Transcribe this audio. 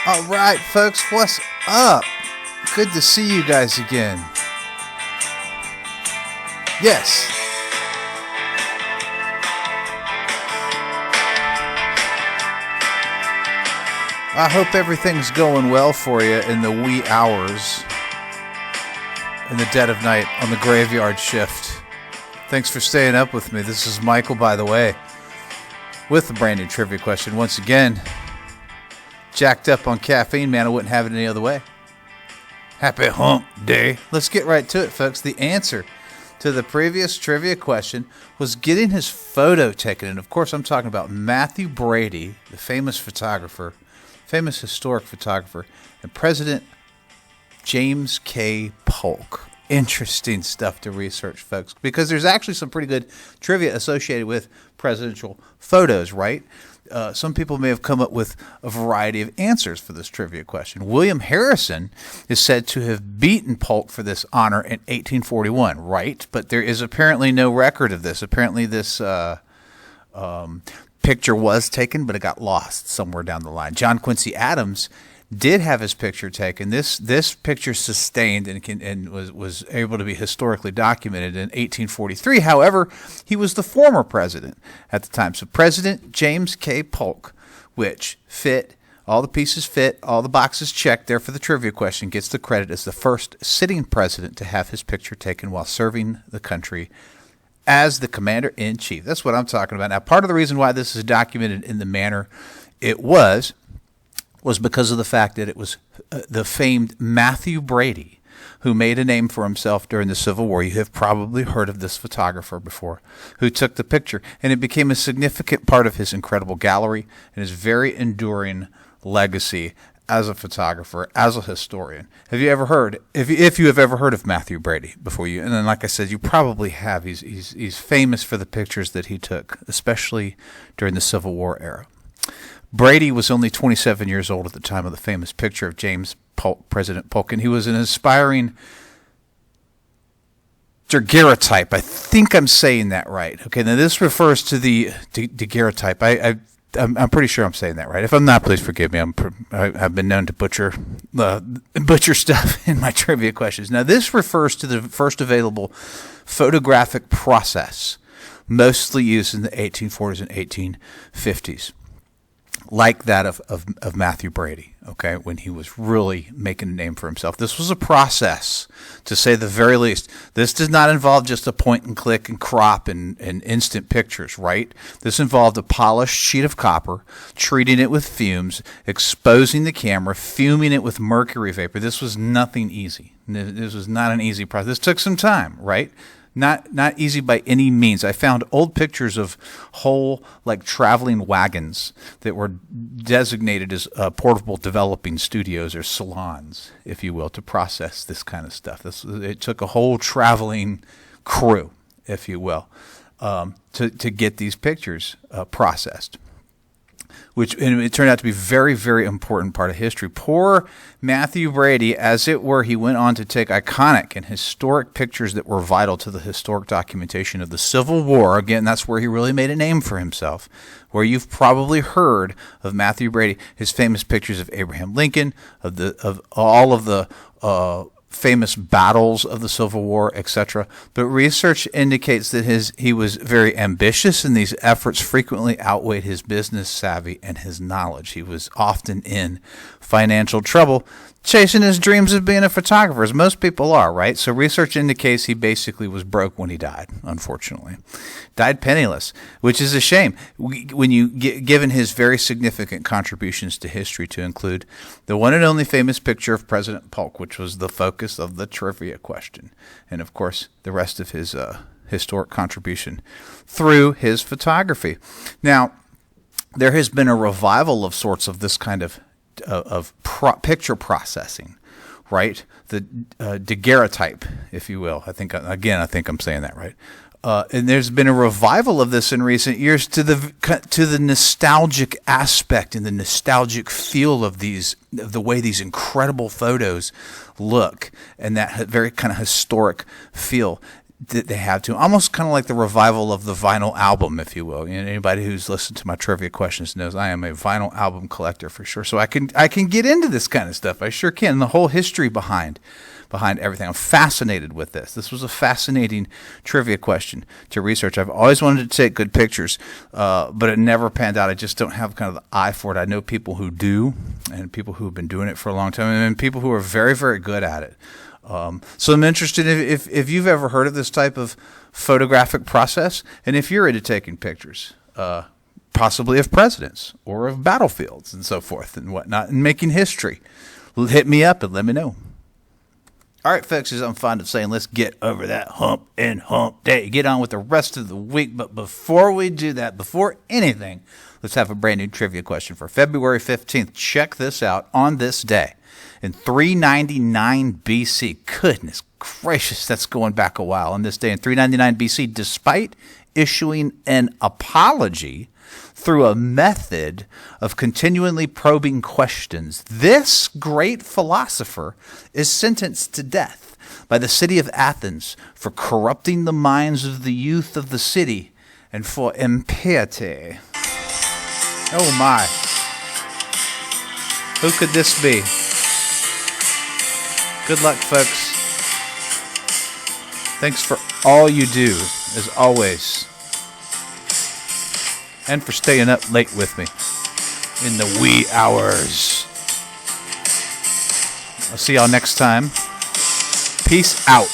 All right, folks, what's up? Good to see you guys again. Yes. I hope everything's going well for you in the wee hours, in the dead of night, on the graveyard shift. Thanks for staying up with me. This is Michael, by the way, with the brand new trivia question. Once again, jacked up on caffeine, man. I wouldn't have it any other way. Happy hump day. Let's get right to it, folks. The answer to the previous trivia question was getting his photo taken. And of course, I'm talking about Mathew Brady, the famous photographer, famous historic photographer, and President James K. Polk. Interesting stuff to research, folks, because there's actually some pretty good trivia associated with presidential photos, right? Some people may have come up with a variety of answers for this trivia question. William Harrison is said to have beaten Polk for this honor in 1841, right? But there is apparently no record of this. Apparently this picture was taken, but it got lost somewhere down the line. John Quincy Adams did have his picture taken. This picture sustained and was able to be historically documented in 1843. However, he was the former president at the time. So President James K. Polk, which fit, all the pieces fit, all the boxes checked there for the trivia question, gets the credit as the first sitting president to have his picture taken while serving the country as the commander-in-chief. That's what I'm talking about. Now, part of the reason why this is documented in the manner it was because of the fact that it was the famed Mathew Brady who made a name for himself during the Civil War. You have probably heard of this photographer before who took the picture, and it became a significant part of his incredible gallery and his very enduring legacy as a photographer, as a historian. Have you ever heard, if you have ever heard of Mathew Brady before you, and then like I said, you probably have. He's famous for the pictures that he took, especially during the Civil War era. Brady was only 27 years old at the time of the famous picture of James Polk, President Polk, and he was an aspiring daguerreotype. I think I'm saying that right. Okay, now this refers to the daguerreotype. I'm pretty sure I'm saying that right. If I'm not, please forgive me. I've been known to butcher stuff in my trivia questions. Now, this refers to the first available photographic process, mostly used in the 1840s and 1850s. Like that of Mathew Brady, okay, when he was really making a name for himself. This was a process, to say the very least. This does not involve just a point and click and crop and instant pictures, right? This involved a polished sheet of copper, treating it with fumes, exposing the camera, fuming it with mercury vapor. This was nothing easy. This was not an easy process. This took some time, right? Not easy by any means. I found old pictures of whole traveling wagons that were designated as portable developing studios or salons, if you will, to process this kind of stuff. It took a whole traveling crew, if you will, to get these pictures processed. And it turned out to be a very, very important part of history. Poor Mathew Brady, as it were, he went on to take iconic and historic pictures that were vital to the historic documentation of the Civil War. Again, that's where he really made a name for himself, where you've probably heard of Mathew Brady, his famous pictures of Abraham Lincoln, of all of the famous battles of the Civil War, etc. But research indicates that he was very ambitious, and these efforts frequently outweighed his business savvy and his knowledge. He was often in financial trouble, chasing his dreams of being a photographer, as most people are, right? So research indicates he basically was broke when he died, unfortunately. Died penniless, which is a shame when you given his very significant contributions to history, to include the one and only famous picture of President Polk, which was the focus of the trivia question, and of course the rest of his historic contribution through his photography. Now, there has been a revival of sorts of this kind of picture processing, right? The daguerreotype, if you will. I think I'm saying that right. And there's been a revival of this in recent years to the nostalgic aspect and the nostalgic feel of the way these incredible photos look, and that very kind of historic feel. they have to, almost kind of like the revival of the vinyl album, if you will. Anybody who's listened to my trivia questions knows I am a vinyl album collector for sure. So I can get into this kind of stuff. I sure can. And the whole history behind everything. I'm fascinated with this. This was a fascinating trivia question to research. I've always wanted to take good pictures, but it never panned out. I just don't have kind of the eye for it. I know people who do, and people who have been doing it for a long time, and people who are very, very good at it. So I'm interested if you've ever heard of this type of photographic process, and if you're into taking pictures, possibly of presidents or of battlefields and so forth and whatnot, and making history. Hit me up and let me know. All right, folks, as I'm fond of saying, let's get over that hump day. Get on with the rest of the week. But before we do that, before anything, let's have a brand new trivia question for February 15th. Check this out. On this day, in 399 BC, goodness gracious, that's going back a while. On this day in 399 BC, despite issuing an apology through a method of continually probing questions, this great philosopher is sentenced to death by the city of Athens for corrupting the minds of the youth of the city and for impiety. Oh my. Who could this be? Good luck, folks. Thanks for all you do, as always. And for staying up late with me in the wee hours. I'll see y'all next time. Peace out.